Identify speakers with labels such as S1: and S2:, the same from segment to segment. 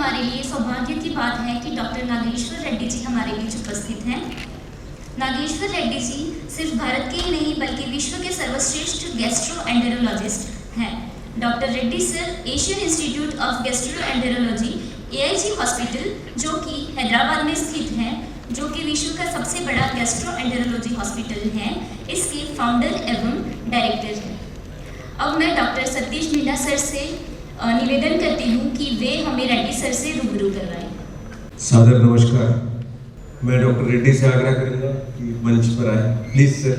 S1: हमारे लिए सौभाग्य की बात है कि डॉक्टर नागेश्वर रेड्डी जी हमारे बीच उपस्थित हैं। नागेश्वर रेड्डी जी सिर्फ भारत के ही नहीं बल्कि विश्व के सर्वश्रेष्ठ गैस्ट्रोएंटेरोलॉजिस्ट हैं। Doctor Reddy sir Asian institute of gastroenterology AIG hospital जो कि हैदराबाद में स्थित है, जो कि विश्व का सबसे बड़ा गैस्ट्रोएंटेरोलॉजी हॉस्पिटल है, इसके फाउंडर एवं डायरेक्टर हैं। अब मैं डॉक्टर सतीश मीणा सर से निवेदन करती हूँ कि वे हमें रेड्डी सर से रूबरू करवाएं।
S2: सादर नमस्कार। मैं डॉक्टर रेड्डी से आग्रह करूँगा कि मंच पर आए, please sir.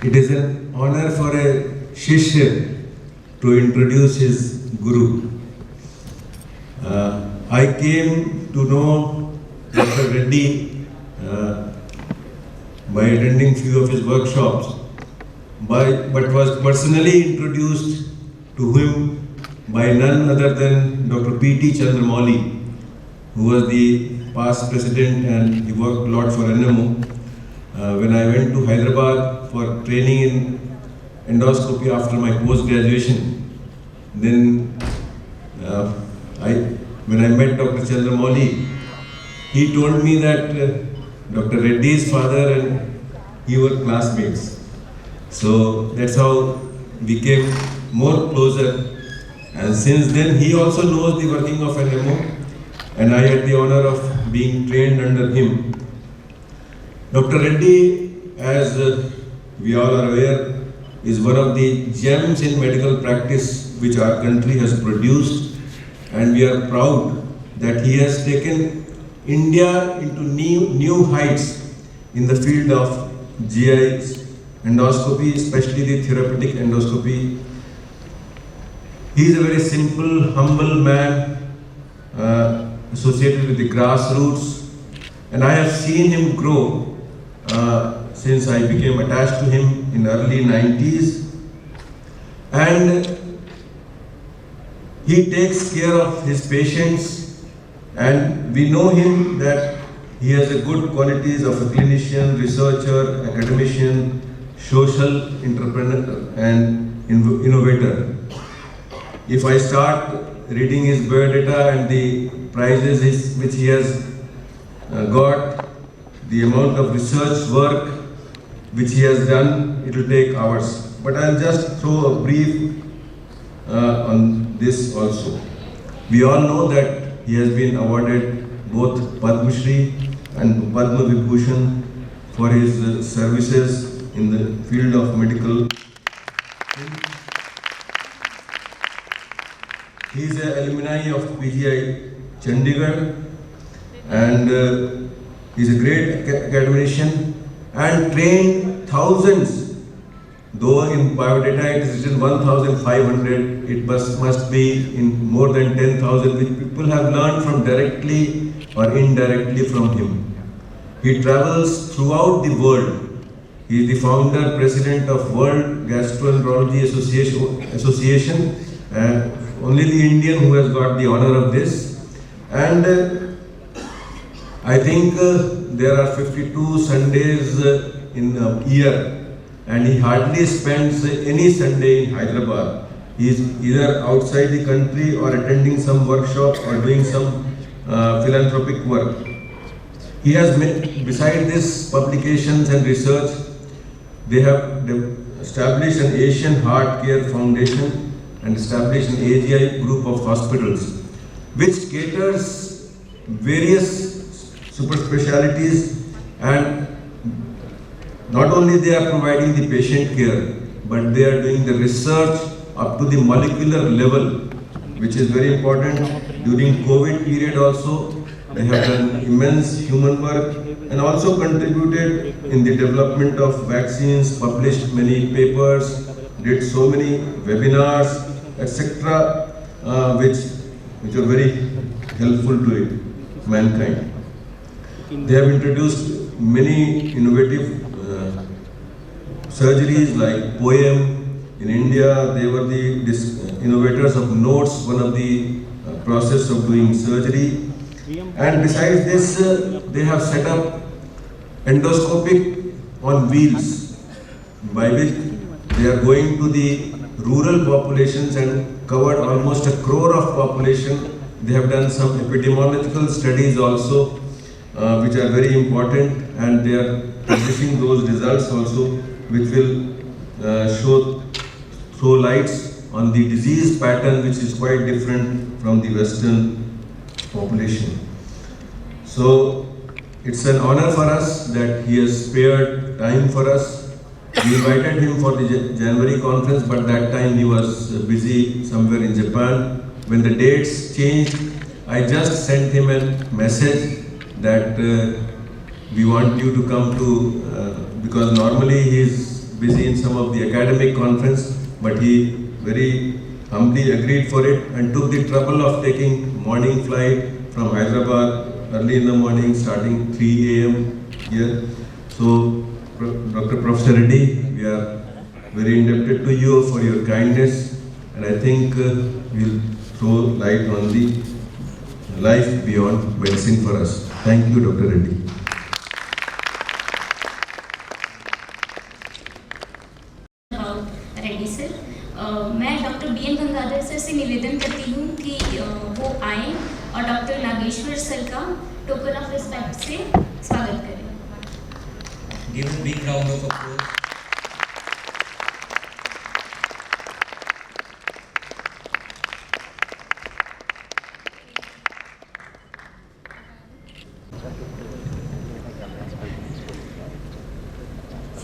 S2: It is an honor for a Shishya to introduce his Guru. I came to know Dr. Reddy by attending few of his workshops, but was personally introduced to him by none other than Dr. P.T. Chandramouli, who was the past president and he worked a lot for NMO. When I went to Hyderabad for training in endoscopy after my post-graduation, then when I met Dr. Chandramouli, he told me that Dr. Reddy's father and he were classmates. So that's how we came more closer. And since then, he also knows the working of NMO, and I had the honor of being trained under him. Dr. Reddy, as we all are aware, is one of the gems in medical practice which our country has produced, and we are proud that he has taken India into new heights in the field of GI endoscopy, especially the therapeutic endoscopy. He is a very simple, humble man associated with the grassroots, and I have seen him grow since I became attached to him in early 90s, and he takes care of his patients, and we know him that he has a good qualities of a clinician, researcher, academician, social entrepreneur and innovator. If I start reading his biodata and the prizes which he has got, the amount of research work which he has done, it will take hours. But I'll just throw a brief on this also. We all know that he has been awarded both Padma Shri and Padma Vibhushan for his services in the field of medical. He is an alumni of PGI Chandigarh, and he is a great academician and trained thousands. Though in biodata it is written 1,500, it must be in more than 10,000, which people have learned from directly or indirectly from him. He travels throughout the world. He is the founder, president of World Gastroenterology Association, only the Indian who has got the honor of this. And I think there are 52 Sundays in a year, and he hardly spends any Sunday in Hyderabad. He is either outside the country or attending some workshop or doing some philanthropic work. He has beside this publications and research, they have established an Asian Heart Care Foundation and established an AGI group of hospitals, which caters various super specialities, and not only they are providing the patient care, but they are doing the research up to the molecular level, which is very important. During COVID period also, they have done immense human work and also contributed in the development of vaccines, published many papers, did so many webinars, etc., which are very helpful to mankind. They have introduced many innovative surgeries like POEM. In India, they were the innovators of notes, one of the process of doing surgery. And besides this, they have set up endoscopic on wheels, by which they are going to the rural populations and covered almost 1 crore of population. They have done some epidemiological studies also, which are very important, and they are publishing those results also, which will throw lights on the disease pattern, which is quite different from the Western population. So it's an honor for us that he has spared time for us. We invited him for the January conference, but that time he was busy somewhere in Japan. When the dates changed, I just sent him a message that we want you to come to, because normally he is busy in some of the academic conference, but he very humbly agreed for it and took the trouble of taking morning flight from Hyderabad early in the morning, starting 3 a.m. here. So, Dr. Professor Reddy, we are very indebted to you for your kindness, and I think we'll throw light on the life beyond medicine for us. Thank you, Dr. Reddy.
S1: About Reddy sir, मैं doctor B.N. Gangadhar sir से निवेदन करती हूँ कि वो आए और doctor Nageshwar sir का टोकन ऑफ रिस्पेक्ट से स्वागत करें.
S3: Give a big round of applause.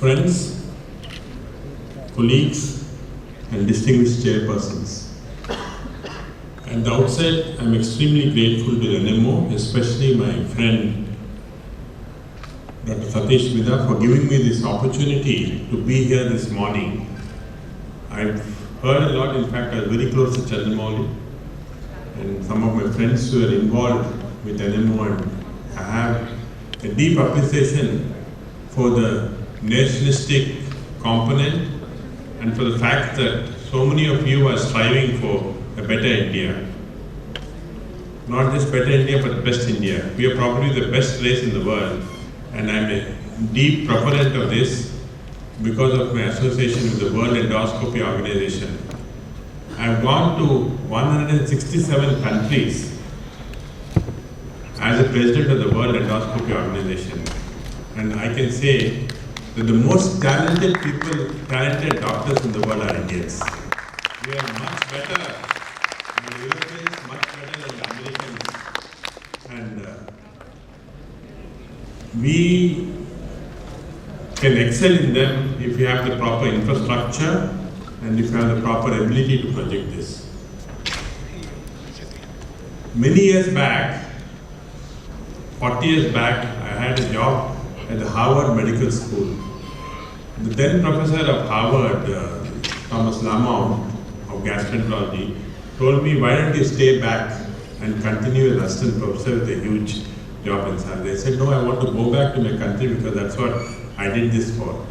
S4: Friends, colleagues, and distinguished chairpersons. At the outset, I am extremely grateful to the NMO, especially my friend Dr. Satish Vida, for giving me this opportunity to be here this morning. I've heard a lot. In fact, I was very close to Chandramouli, and some of my friends who are involved with NMO, and I have a deep appreciation for the nationalistic component and for the fact that so many of you are striving for a better India. Not just better India, but best India. We are probably the best place in the world, and I'm a deep proponent of this because of my association with the World Endoscopy Organization. I've gone to 167 countries as a president of the World Endoscopy Organization, and I can say that the most talented people, talented doctors in the world are Indians. We are much better than the Europeans, much better than the Americans, and we can excel in them if we have the proper infrastructure and if we have the proper ability to project this. Many years back, 40 years back, I had a job at the Harvard Medical School. The then professor of Harvard, Thomas Lamont of Gastroenterology, told me, why don't you stay back and continue as assistant professor with a huge job and salary. I said, no, I want to go back to my country because that's what I did this for.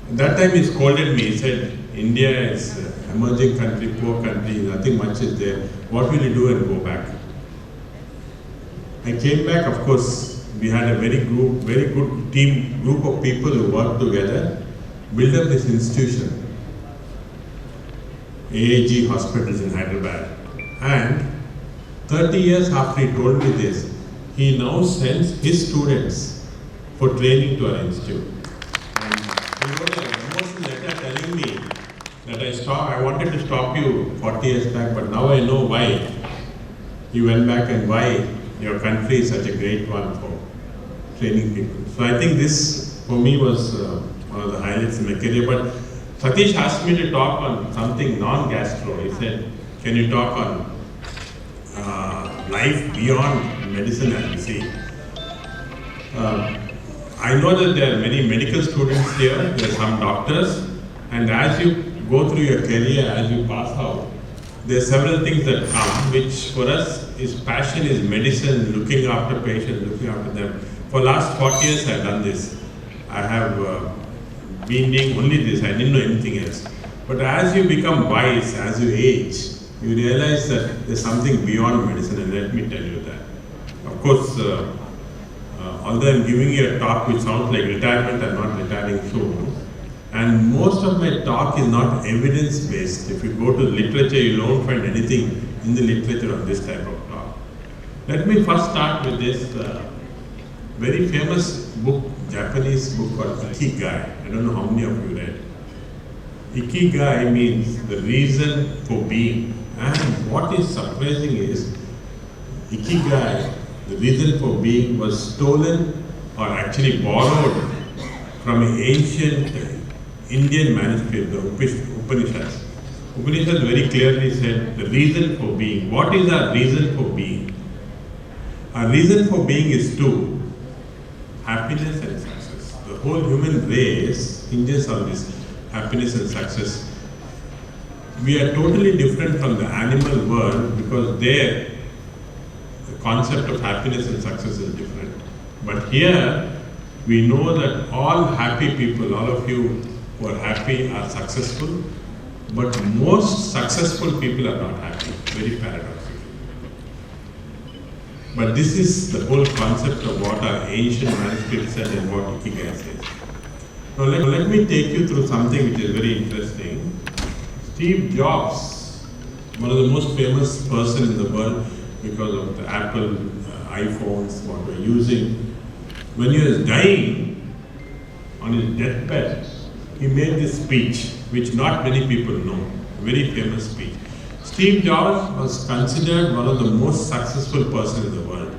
S4: At that time he scolded me. He said, India is an emerging country, poor country, nothing much is there. What will you do and go back? I came back, of course. We had a very good group of people who worked together, built up this institution, AIIMS hospitals in Hyderabad. And 30 years after he told me this, he now sends his students for training to our institute. And he wrote an emotional letter telling me that I wanted to stop you 40 years back, but now I know why you went back and why your country is such a great one for training people. So I think this, for me, was one of the highlights in my career. But Satish asked me to talk on something non-gastro. He said, can you talk on life beyond medicine and disease? I know that there are many medical students here, there are some doctors, and as you go through your career, as you pass out, there are several things that come, which for us is passion, is medicine, looking after patients, looking after them. For last 40 years I've done this. I have been doing only this, I didn't know anything else. But as you become wise, as you age, you realize that there's something beyond medicine, and let me tell you that. Of course, although I'm giving you a talk which sounds like retirement, I'm not retiring soon. And most of my talk is not evidence-based. If you go to literature, you don't find anything in the literature on this type of talk. Let me first start with this very famous book, Japanese book called Ikigai. I don't know how many of you read. Ikigai means the reason for being. And what is surprising is, Ikigai, the reason for being, was stolen or actually borrowed from an ancient Indian manuscript, the Upanishads. Upanishads very clearly said the reason for being. What is our reason for being? Our reason for being is two: happiness and success. The whole human race hinges on this happiness and success. We are totally different from the animal world because there the concept of happiness and success is different. But here we know that all happy people, all of you who are happy, are successful, but most successful people are not happy. Very paradoxical. But this is the whole concept of what our ancient manuscripts said and what Ikigai says. Now let me take you through something which is very interesting. Steve Jobs, one of the most famous person in the world because of the Apple iPhones, what we're using, when he was dying on his deathbed, he made this speech, which not many people know, a very famous speech. Steve Jobs was considered one of the most successful person in the world,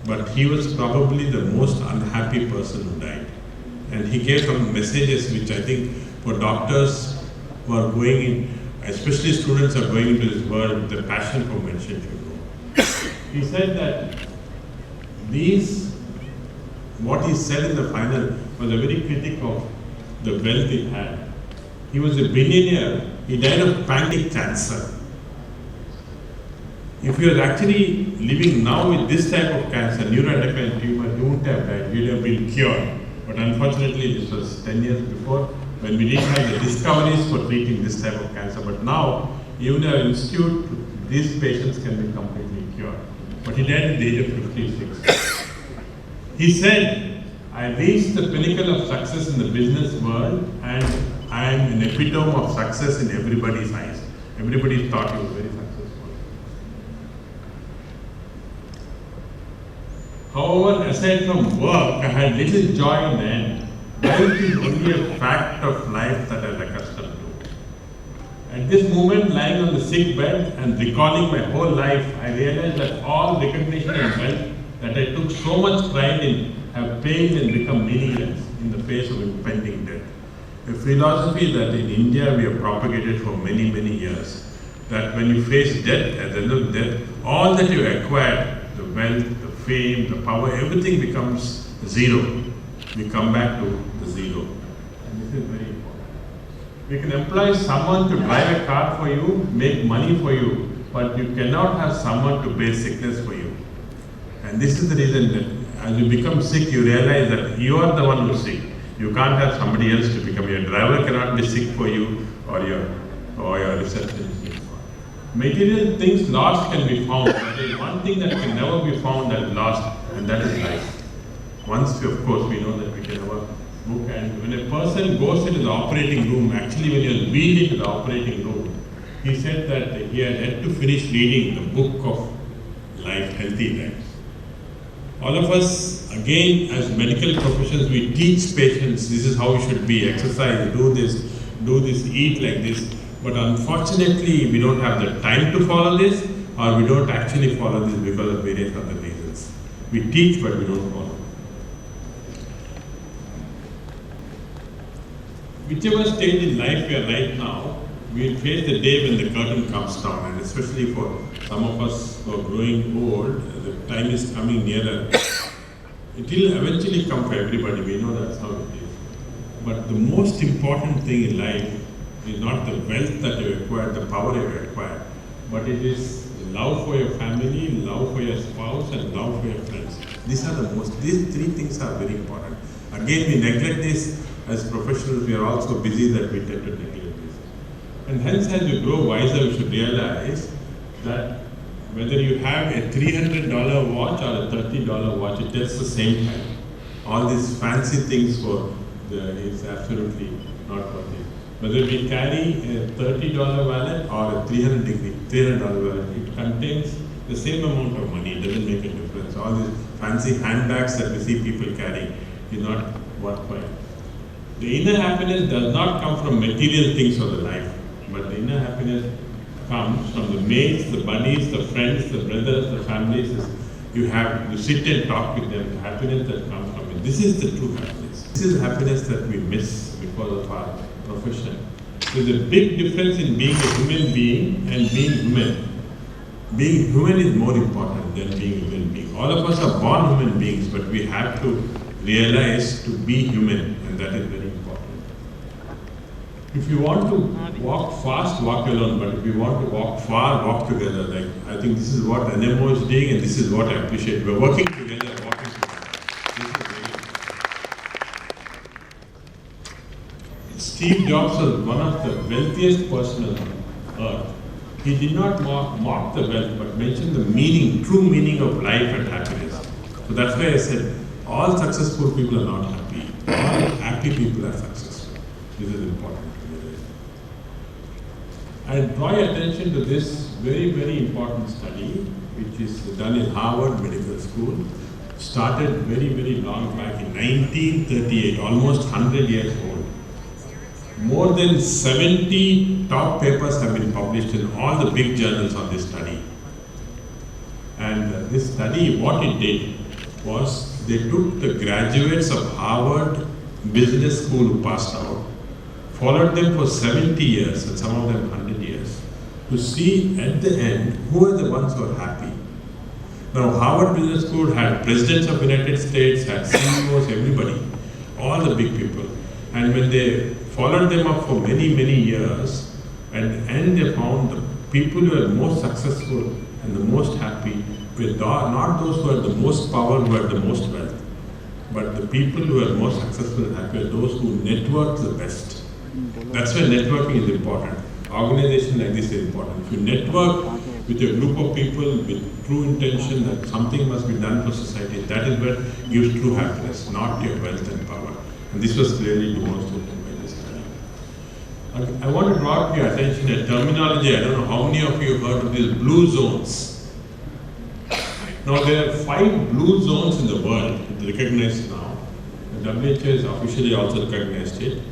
S4: but he was probably the most unhappy person who died. And he gave some messages which I think for doctors who are going in, especially students who are going into this world, the passion for medicine should go. He said that what he said in the final was a very critic of the wealth he had. He was a billionaire. He died of pancreatic cancer. If he was actually living now with this type of cancer, neuroendocrine tumor, he wouldn't have died. He would have been cured. But unfortunately, this was 10 years before, when we didn't have the discoveries for treating this type of cancer. But now, even in our institute, these patients can be completely cured. But he died at the age of 56. He said, I reached the pinnacle of success in the business world, and I am an epitome of success in everybody's eyes. Everybody thought he was very successful. However, aside from work, I had little joy in the end. Wealth is only a fact of life that I am accustomed to. At this moment, lying on the sick bed and recalling my whole life, I realized that all recognition and wealth that I took so much pride in have paled and become meaningless in the face of impending death. A philosophy that in India we have propagated for many, many years. That when you face death, at the end of death, all that you acquired, the wealth, the fame, the power, everything becomes zero. We come back to the zero. And this is very important. We can employ someone to drive a car for you, make money for you, but you cannot have someone to bear sickness for you. And this is the reason that as you become sick, you realize that you are the one who's sick. You can't have somebody else to become. Your driver cannot be sick for you, or your receptionist. Material things lost can be found, but there is one thing that can never be found that is lost, and that is life. Once, of course, we know that we can never book, and when a person goes into the operating room, actually when he was wheeled into the operating room, he said that he had yet to finish reading the book of life, healthy life. All of us, again, as medical professionals, we teach patients this is how you should be, exercise, do this, eat like this. But unfortunately, we don't have the time to follow this, or we don't actually follow this because of various other reasons. We teach, but we don't follow. Whichever stage in life we are right now, we will face the day when the curtain comes down, and especially for some of us who are growing old, the time is coming nearer. It will eventually come for everybody, we know that's how it is. But the most important thing in life is not the wealth that you acquire, the power you acquire, but it is love for your family, love for your spouse, and love for your friends. These three things are very important. Again, we neglect this as professionals. We are also busy that we tend to neglect this. And hence, as we grow wiser, we should realize that whether you have a $300 watch or a $30 watch, it tells the same time. All these fancy things is absolutely not worth it. Whether we carry a $30 wallet or a $300 wallet, it contains the same amount of money. It doesn't make a difference. All these fancy handbags that we see people carry is not worthwhile. The inner happiness does not come from material things of the life, but the inner happiness comes from the mates, the buddies, the friends, the brothers, the families. You sit and talk with them, the happiness that comes from it. This is the true happiness. This is the happiness that we miss because of our profession. There's a big difference in being a human being and being human. Being human is more important than being a human being. All of us are born human beings, but we have to realize to be human, and that is very important. If you want to walk fast, walk alone, but if you want to walk far, walk together. Like, I think this is what NMO is doing, and this is what I appreciate. We're working together, walking together. This is very important. Steve Jobs was one of the wealthiest persons on earth. He did not mock the wealth, but mentioned the meaning, true meaning of life and happiness. So that's why I said, all successful people are not happy. All happy people are successful. This is important. I draw your attention to this very, very important study, which is done in Harvard Medical School. Started very, very long back in 1938, almost 100 years old. More than 70 top papers have been published in all the big journals on this study. And this study, what it did was they took the graduates of Harvard Business School who passed out, followed them for 70 years, and some of them 100 years, to see at the end who are the ones who are happy. Now, Harvard Business School had presidents of the United States, had CEOs, everybody, all the big people. And when they followed them up for many, many years, at the end they found the people who were most successful and the most happy were not those who had the most power, who had the most wealth, but the people who were most successful and happy are those who network the best. That's why networking is important. Organization like this is important. If you network with a group of people with true intention that something must be done for society, that is what gives true happiness, not your wealth and power. And this was clearly demonstrated by this study. I want to draw to your attention a terminology. I don't know how many of you have heard of these blue zones. Now there are 5 blue zones in the world, it's recognized now. The WHO has officially also recognized it.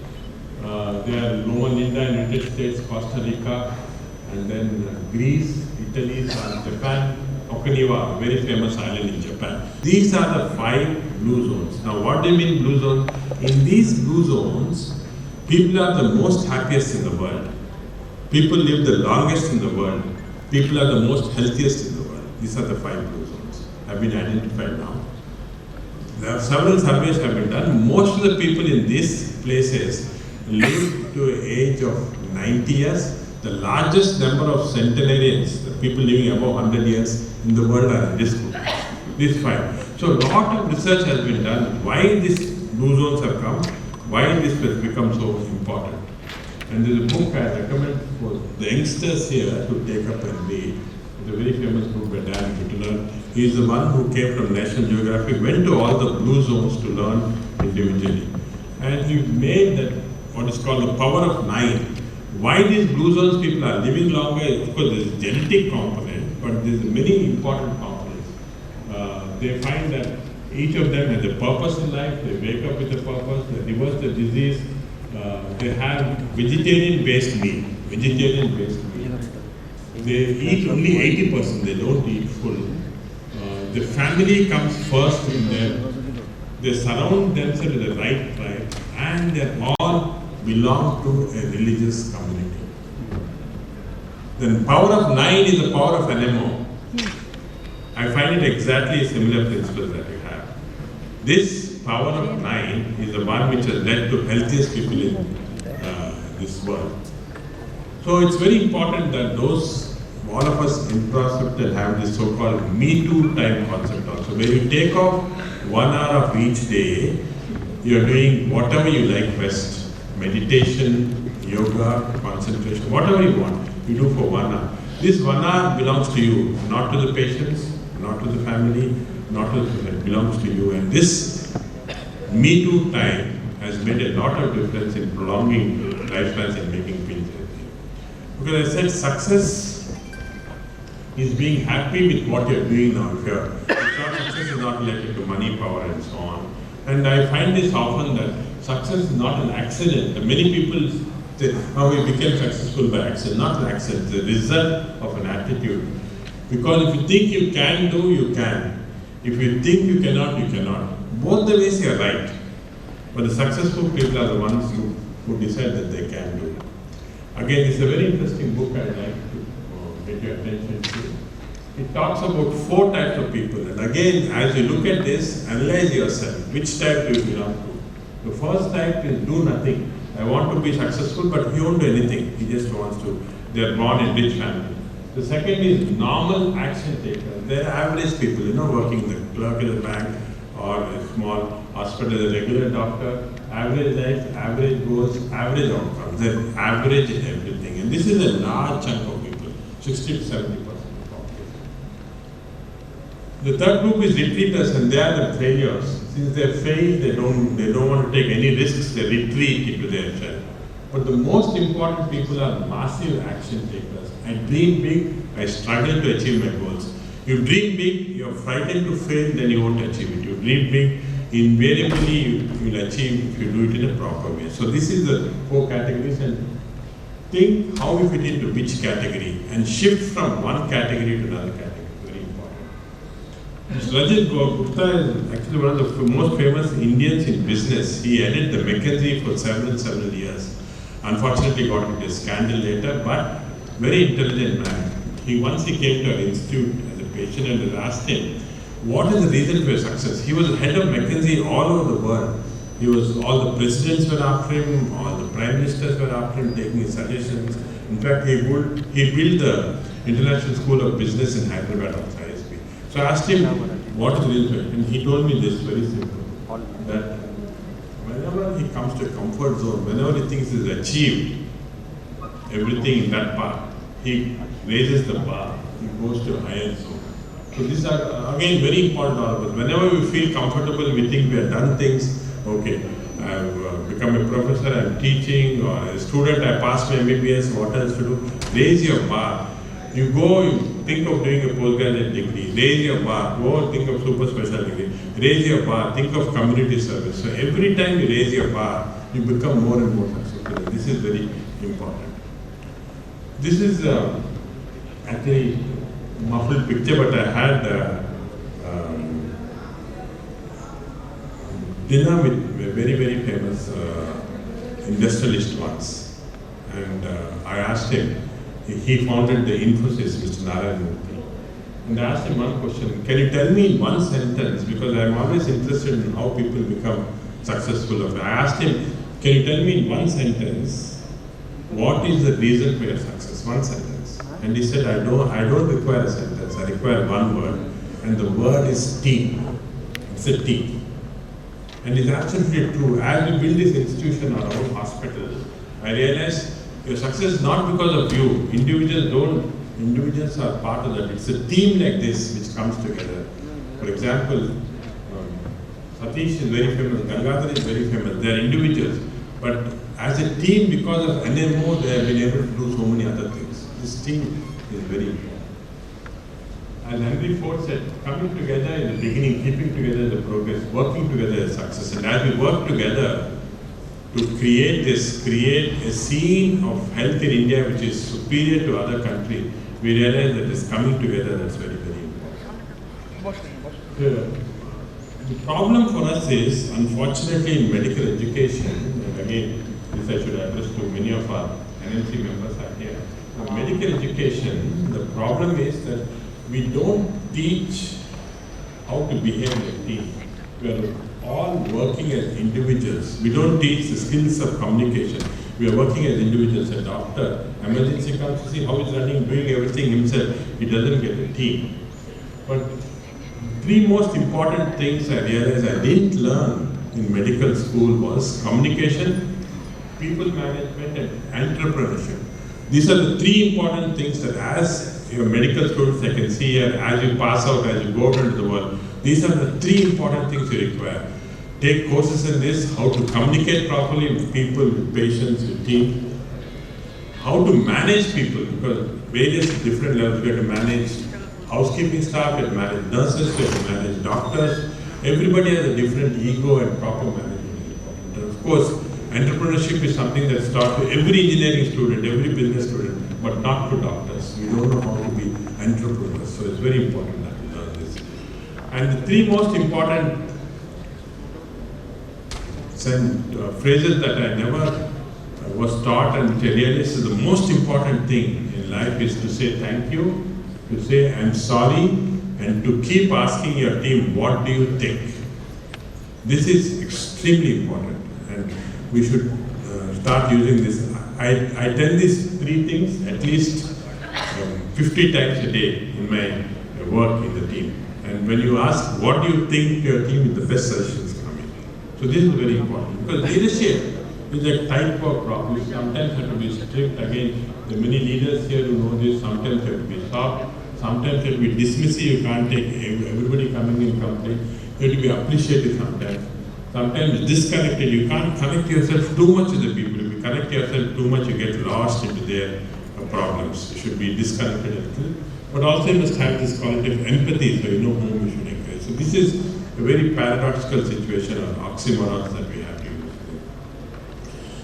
S4: They are Loma Linda in United States, Costa Rica, and then Greece, Italy, Japan, Okinawa, a very famous island in Japan. These are the 5 blue zones. Now what do you mean blue zone? In these blue zones, people are the most happiest in the world. People live the longest in the world. People are the most healthiest in the world. These are the 5 blue zones. Have been identified now. There are several surveys have been done. Most of the people in these places live to an age of 90 years. The largest number of centenarians, the people living above 100 years in the world are in this group, these 5. So a lot of research has been done why these blue zones have come, why this has become so important. And there's a book I recommend for the youngsters here to take up and read. It's a very famous book by Dan Whitler. He's the one who came from National Geographic, went to all the blue zones to learn individually. And he made that what is called the power of 9. Why these blue zones people are living longer? Of course, there's a genetic component, but there's many important components. They find that each of them has a purpose in life. They wake up with a purpose. They reverse the disease. They have vegetarian-based meat. They eat only 80%. They don't eat full. The family comes first in them. They surround themselves with the right tribe, and they all belong to a religious community. Then power of 9 is the power of NMO. I find it exactly a similar principle that you have. This power of 9 is the one which has led to healthiest people in this world. So it's very important that all of us introspected have this so-called Me Too time concept also, where you take off 1 hour of each day, you're doing whatever you like best. Meditation, yoga, concentration, whatever you want, you do for 1 hour. This 1 hour belongs to you, not to the patients, not to the family, not to the society. It belongs to you. And this Me Too time has made a lot of difference in prolonging lifespans and making people healthy. Because I said success is being happy with what you're doing now. If your success is not related to money, power, and so on. And I find this often that success is not an accident. Many people say, oh, we became successful by accident. Not an accident, it's a result of an attitude. Because if you think you can do, you can. If you think you cannot, you cannot. Both the ways you are right. But the successful people are the ones who decide that they can do. Again, it's a very interesting book I'd like to get your attention to. It talks about 4 types of people. And again, as you look at this, analyze yourself. Which type do you belong to? The first type is do nothing. I want to be successful, but he won't do anything. He just wants to. They are born in rich family. The second is normal action takers. They are average people, working the clerk in the bank or a small hospital, a regular doctor, average life, average goals, average outcomes. They're average in everything. And this is a large chunk of people, 60 to 70% of the population. The third group is retreaters, and they are the failures. Since they fail, they don't want to take any risks, they retreat into their shell. But the most important people are massive action takers. I dream big, I struggle to achieve my goals. You dream big, you're frightened to fail, then you won't achieve it. You dream big, invariably you will achieve if you do it in a proper way. So this is the 4 categories, and think how you fit into which category and shift from one category to another category. Very important. Dasgupta is actually one of the most famous Indians in business. He headed the McKinsey for several years. Unfortunately got into a scandal later, but very intelligent man. Once he came to our institute as a patient and asked him, what is the reason for your success? He was head of McKinsey all over the world. All the presidents were after him, all the prime ministers were after him, taking his suggestions. In fact, he built the International School of Business in Hyderabad of ISB. So I asked him, what is the reason for it? And he told me this very simple, that whenever he comes to a comfort zone, whenever he thinks he's achieved everything in that part, he raises the bar, he goes to a higher zone. So these are again very important to all of us. Whenever we feel comfortable, we think we have done things, okay, I've become a professor, I'm teaching, or a student, I passed my MBBS, what else to do? Raise your bar. You go, you think of doing a postgraduate degree, raise your bar, go think of super special degree, raise your bar, think of community service. So every time you raise your bar, you become more and more successful. This is very important. This is actually a muffled picture, but I had dinner with a very famous industrialist once. And I asked him, he founded the Infosys, Mr. Narayanamurthy. And I asked him one question, can you tell me in one sentence, because I'm always interested in how people become successful. I asked him, can you tell me in one sentence, what is the reason for your success? One sentence. And he said, I don't require a sentence, I require one word. And the word is team. It's a team. And it's absolutely true. As we build this institution or our hospital, I realized your success is not because of you. Individuals are part of that. It's a team like this which comes together. For example, Satish is very famous, Gangadhar is very famous. They are individuals. But as a team, because of NMO, they have been able to do so many other things. This team is very important. As Henry Ford said, coming together in the beginning, keeping together the progress, working together is success. And as we work together to create a scene of health in India which is superior to other countries, we realize that it's coming together that's very important. The problem for us is, unfortunately, in medical education, and again, this I should address to many of our NMC members are here. In medical education, the problem is that we don't teach how to behave in a team. We are all working as individuals. We don't teach the skills of communication. We are working as individuals. A doctor, emergency comes to see how he's running, doing everything himself. He doesn't get a team. But three most important things I realized I didn't learn in medical school was communication, people management, and entrepreneurship. These are the three important things that as your medical students, I can see here, as you pass out, as you go out into the world, these are the 3 important things you require. Take courses in this, how to communicate properly with people, with patients, with team, how to manage people, because various different levels, you have to manage housekeeping staff, you have to manage nurses, you have to manage doctors. Everybody has a different ego and proper management. And of course, entrepreneurship is something that's taught to every engineering student, every business student, but not to doctors. We don't know how to be entrepreneurs, so it's very important that we learn this. And the 3 most important phrases that I never was taught and which I realized is the most important thing in life is to say thank you, to say I'm sorry, and to keep asking your team, what do you think? This is extremely important, and we should start using this. I tell these 3 things at least 50 times a day in my work in the team. And when you ask, what do you think your team is the best solutions coming? So this is very important, because leadership is a tightrope problem. You sometimes have to be strict. Again, there are many leaders here who know this. Sometimes you have to be soft. Sometimes you have to be dismissive. You can't take everybody coming in complaint. You have to be appreciative sometimes. Sometimes disconnected. You can't connect yourself too much with the people. If you connect yourself too much, you get lost into their problems. You should be disconnected a little. But also you must have this quality of empathy, so you know whom you should encourage. So this is a very paradoxical situation or oxymorons that we have to use.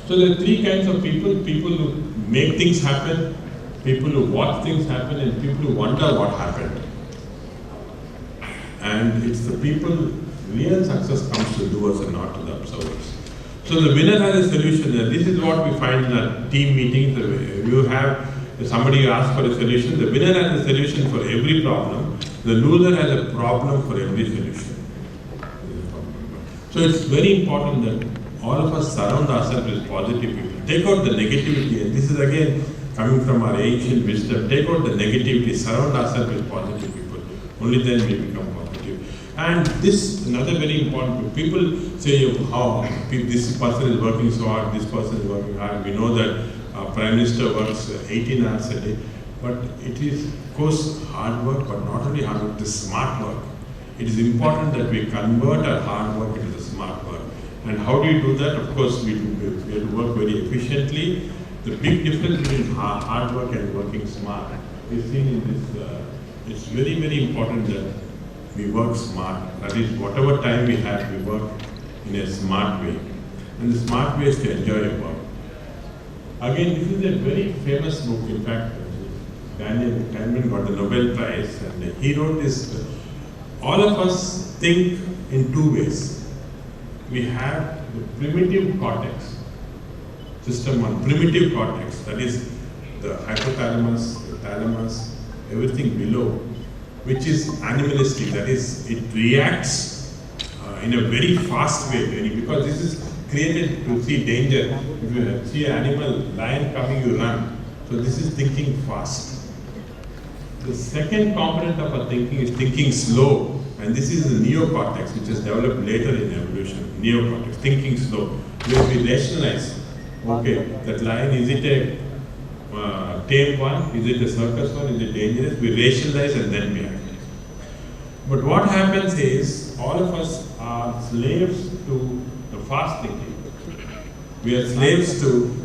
S4: So there are 3 kinds of people: people who make things happen, people who watch things happen, and people who wonder what happened. And it's the people, real success comes to doers and not to the observers. So the winner has a solution. This is what we find in our team meetings. You have somebody asks for a solution. The winner has a solution for every problem. The loser has a problem for every solution. So it's very important that all of us surround ourselves with positive people. Take out the negativity, and this is again coming from our ancient wisdom. Take out the negativity, surround ourselves with positive people. Only then we become positive. And this, another very important, people say, how this person is working so hard, this person is working hard. We know that our Prime Minister works 18 hours a day, but it is, of course, hard work, but not only hard work, it is smart work. It is important that we convert our hard work into the smart work. And how do you do that? Of course, we have to work very efficiently. The big difference between hard work and working smart is seen in this. It's very, very important that we work smart. That is, whatever time we have, we work in a smart way. And the smart way is to enjoy your work. Again, this is a very famous book. In fact, Daniel Kahneman got the Nobel Prize, and he wrote this. All of us think in 2 ways. We have the primitive cortex, system 1, primitive cortex, that is the hypothalamus, the thalamus, everything below, which is animalistic, that is, it reacts in a very fast way, because this is created to see danger. If you see an animal, lion coming, you run. So this is thinking fast. The second component of our thinking is thinking slow, and this is the neocortex, which is developed later in evolution. Neocortex, thinking slow, where we rationalize. Okay, that lion, is it a tame one? Is it a circus one? Is it dangerous? We rationalize and then we act. But what happens is, all of us are slaves to the fast thinking. We are slaves to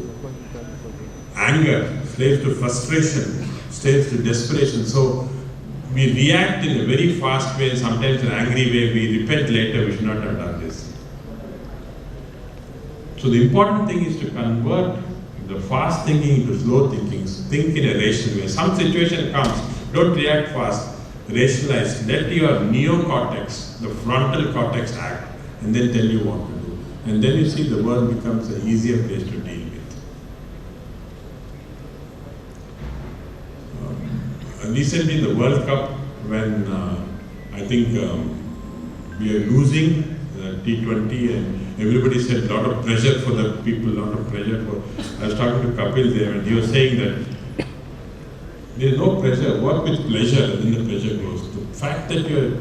S4: anger, slaves to frustration, slaves to desperation. So we react in a very fast way, sometimes in an angry way. We repent later, we should not have done this. So the important thing is to convert the fast thinking into slow thinking. Think in a rational way. Some situation comes, don't react fast, rationalize. Let your neocortex, the frontal cortex, act, and then tell you what to do. And then you see the world becomes an easier place to deal with. Recently, the World Cup, when I think we are losing T20, and everybody said a lot of pressure for the people, a lot of pressure for. I was talking to Kapil there, and he was saying that there is no pressure, work with pleasure, and then the pressure goes. The fact that you are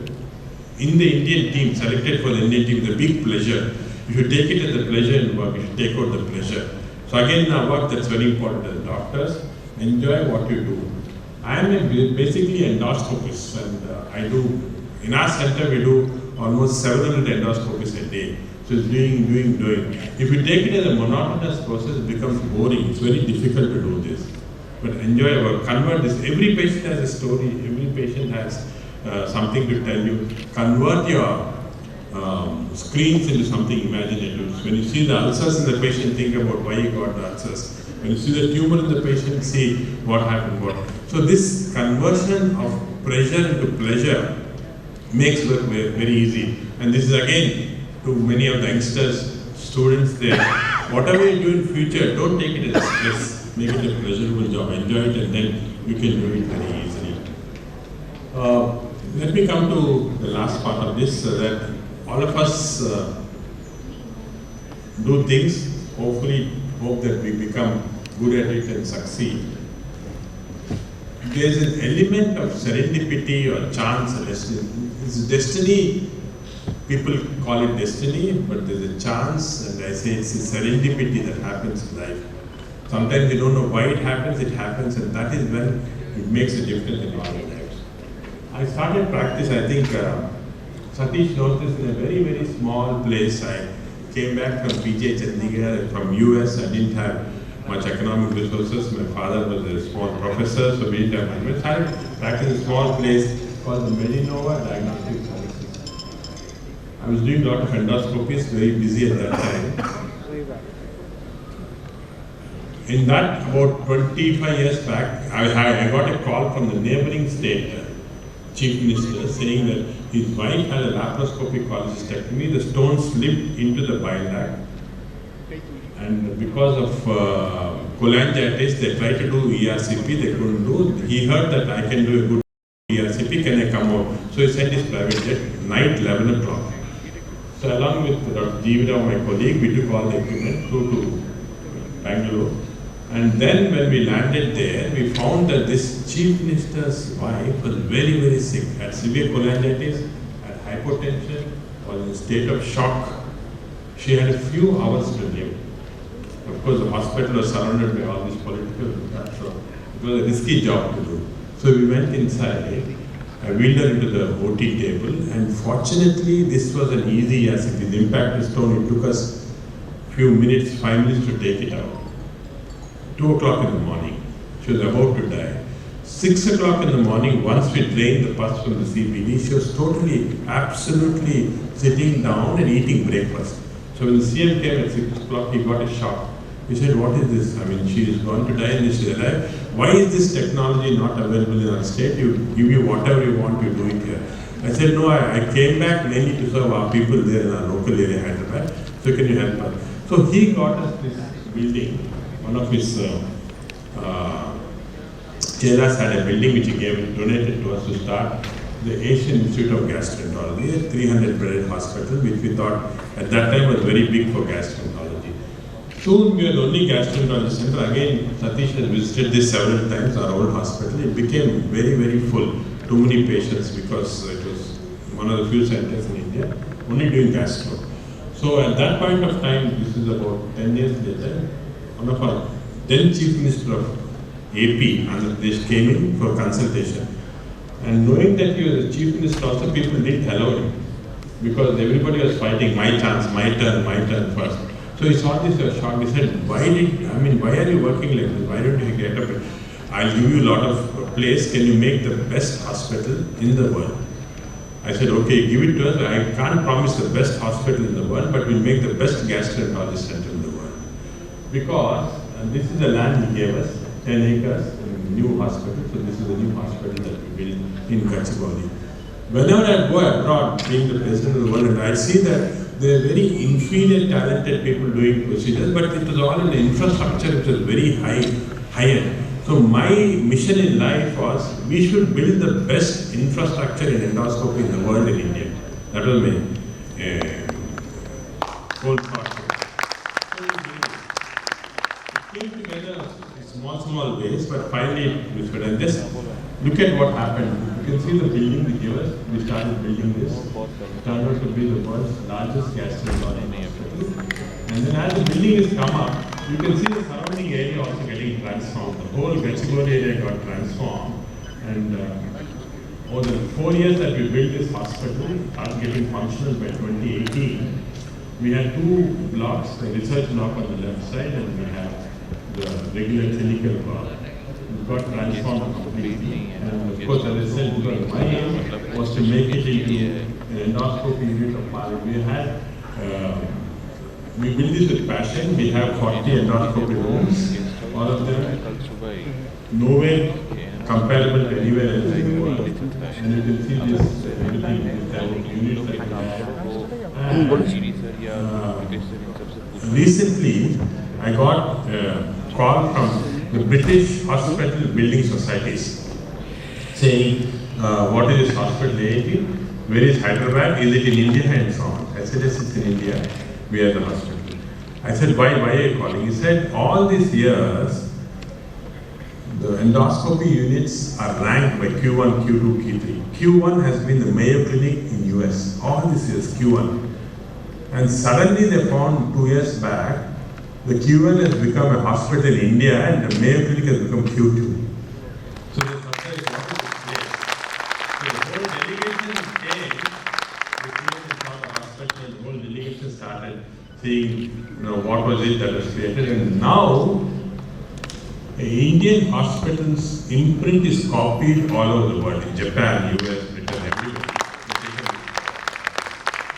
S4: in the Indian team, selected for the Indian team, is a big pleasure. You should take it as a pleasure in work, you should take out the pleasure. So again, in our work, that's very important as doctors. Enjoy what you do. I am basically endoscopist, and I do, in our center we do almost 700 endoscopies a day. So it's doing. If you take it as a monotonous process, it becomes boring. It's very difficult to do this. But enjoy work, convert this. Every patient has a story, every patient has something to tell you. Convert your screens into something imaginative. When you see the ulcers in the patient, think about why you got the ulcers. When you see the tumor in the patient, see what happened. So this conversion of pressure into pleasure makes work very easy. And this is again to many of the youngsters, students there. Whatever you do in future, don't take it as stress. Make it a pleasurable job. Enjoy it, and then you can do it very easily. Let me come to the last part of this, that all of us do things, hopefully hope that we become good at it and succeed. There is an element of serendipity or chance or destiny. It's destiny, people call it destiny, but there's a chance, and I say it's a serendipity that happens in life. Sometimes you don't know why it happens, and that is when it makes a difference in our lives. I started practice, I think, Satish knows this, in a very small place. I came back from PJ Chandigarh, from US. I didn't have much economic resources. My father was a small professor, so we didn't have money. I started practice in a small place called the Medinova Diagnostic Services. I was doing a lot of endoscopies, very busy at that time. In that, about 25 years back, I got a call from the neighboring state chief minister saying that his wife had a laparoscopic cholecystectomy. The stone slipped into the bile duct, and because of cholangitis, they tried to do ERCP, they couldn't do. He heard that I can do a good ERCP, can I come out? So he sent his private jet, night 11 o'clock. So along with Dr. Jeevira, my colleague, we took all the equipment, flew to Bangalore. And then when we landed there, we found that this chief minister's wife was very sick, had severe cholangitis, had hypotension, was in a state of shock. She had a few hours to live. Of course, the hospital was surrounded by all these political stuff, so it was a risky job to do. So we went inside, I wheeled her into the OT table, and fortunately, this was an easy ERCP. The impact stone, it took us a few minutes, 5 minutes to take it out. 2 o'clock in the morning, she was about to die. 6 o'clock in the morning, once we drained the pus from the CBD, she was totally, absolutely sitting down and eating breakfast. So when the CM came at 6 o'clock, he got a shock. He said, what is this? I mean, she is going to die and she is alive. Why is this technology not available in our state? You give you whatever you want, you do it here. I said, no, I came back mainly to serve our people there in our local area, Hyderabad. So can you help us? So he got us this building. One of his chelas had a building which he donated to us to start the Asian Institute of Gastroenterology, a 300-bedded hospital, which we thought at that time was very big for gastroenterology. Soon we were the only gastroenterology center. Again, Satish has visited this several times, our old hospital. It became very full. Too many patients because it was one of the few centers in India only doing gastro. So at that point of time, this is about 10 years later, one of our then Chief Minister of AP, Andhra Pradesh, came in for consultation. And knowing that he was the Chief Minister also, people didn't allow him. Because everybody was fighting, my chance, my turn first. So he saw this, he was shocked. He said, why are you working like this? Why don't you get up? I'll give you a lot of place. Can you make the best hospital in the world? I said, okay, give it to us. I can't promise the best hospital in the world, but we'll make the best gastroenterology center in the world. Because, and this is the land he gave us, 10 acres, a new hospital. So this is the new hospital that we built in Gachibowli. Whenever I go abroad, being the president of the world, and I see that there are very inferior, talented people doing procedures, but it was all in the infrastructure which was very high-end. So my mission in life was, we should build the best infrastructure in endoscopy in the world in India. That was my whole thought. It came together in small ways, but finally we should. And just look at what happened. You can see the building we gave us. We started building this. It turned out to be the world's largest gastroenterology hospital. And then as the building has come up, you can see the surrounding area also getting transformed. The whole Gachibowli area got transformed. And over the 4 years that we built this hospital, started getting functional by 2018, we had 2 blocks, the research block on the left side, and we have the regular clinical block. It got transformed completely. And of course, as I said, because my aim was to make it into an endoscopy unit of Mali. We built this with passion. We have 40 endoscopy rooms, all of them nowhere comparable to anywhere else in the world. And you can see this everything with the units that we have. Recently, I got a call from the British Hospital Building Societies saying, what is this hospital AIT? Where is Hyderabad? Is it in India? And so on. I said, yes, it's in India. We are the hospital. I said, why are you calling? He said, all these years, the endoscopy units are ranked by Q1, Q2, Q3. Q1 has been the Mayo Clinic in US. All these years, Q1. And suddenly they found 2 years back, the Q1 has become a hospital in India and the Mayo Clinic has become Q2. So the surprise, what is this place? So the whole delegation came, they came and saw the hospital, and the whole delegation started seeing, what was it that was created. And now, Indian hospitals' imprint is copied all over the world, in Japan, US, Britain, everywhere.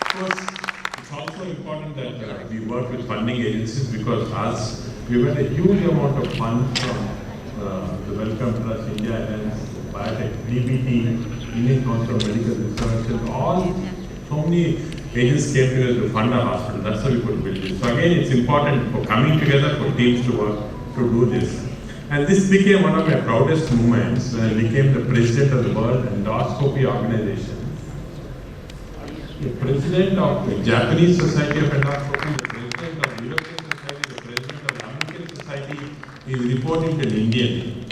S4: Of course, it's also important that we work with funding agencies because we got a huge amount of funds from the Wellcome Trust, India AIIMS, Biotech, DBT, Indian Council of Medical Research, and so many agents came together to fund our hospital. That's how we could build it. So again, it's important for coming together for teams to work to do this. And this became one of my proudest moments when I became the president of the World Endoscopy Organization. The president of the Japanese Society of Endoscopy, the president of the European Society, the president of the American Society is reporting to an Indian.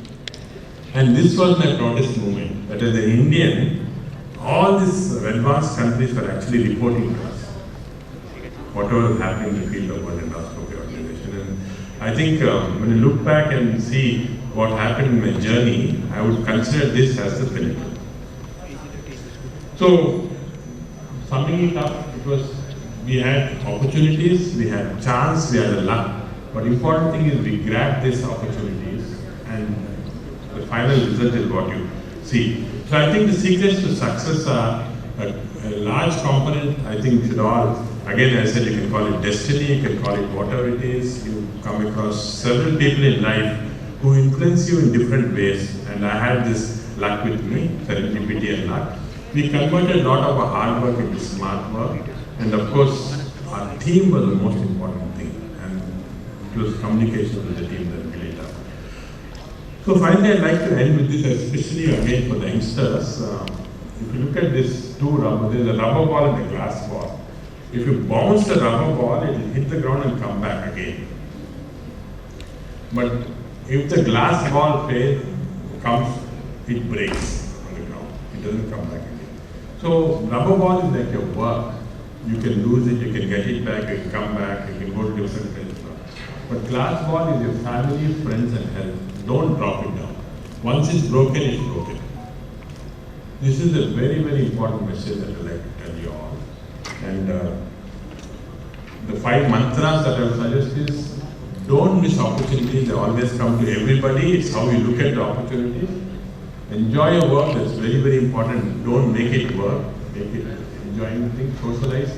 S4: And this was my proudest moment, that as an Indian, all these advanced countries were actually reporting to us whatever is happening in the field of World Endoscopy Organization. And I think when you look back and see what happened in my journey, I would consider this as the pinnacle. So, summing it up, because we had opportunities, we had chance, we had a luck. But important thing is we grabbed these opportunities and the final result is what you see. So I think the secrets to success are a large component. I think we should all, again I said, you can call it destiny, you can call it whatever it is. You come across several people in life who influence you in different ways. And I had this luck with me, serendipity and luck. We converted a lot of our hard work into smart work. And of course, our team was the most important thing. And it was communication with the team that really tough. So finally, I'd like to end with this, especially again for the youngsters. If you look at this two rubber, there's a rubber ball and a glass ball. If you bounce the rubber ball, it will hit the ground and come back again. But if the glass ball comes, it breaks on the ground. It doesn't come back again. So rubber ball is like your work. You can lose it, you can get it back, you can come back, you can go to different places. But glass ball is your family, friends and health. Don't drop it down. Once it's broken, it's broken. This is a very, very important message that I'd like to tell you all. And the 5 mantras that I would suggest is, don't miss opportunities. They always come to everybody. It's how you look at the opportunities. Enjoy your work. That's very, very important. Don't make it work. Make it enjoying things. Socialize.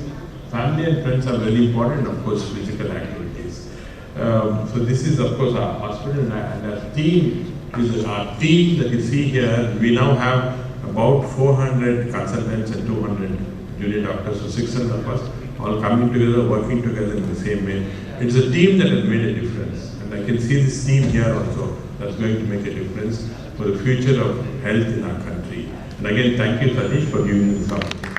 S4: Family and friends are very important. Of course, physical activities. So this is, of course, our hospital, and our team is our team that you see here. We now have about 400 consultants and 200 junior doctors, so 600 of us all coming together, working together in the same way. It's a team that has made a difference, and I can see this team here also that's going to make a difference for the future of health in our country. And again, thank you, Satish, for giving me this opportunity.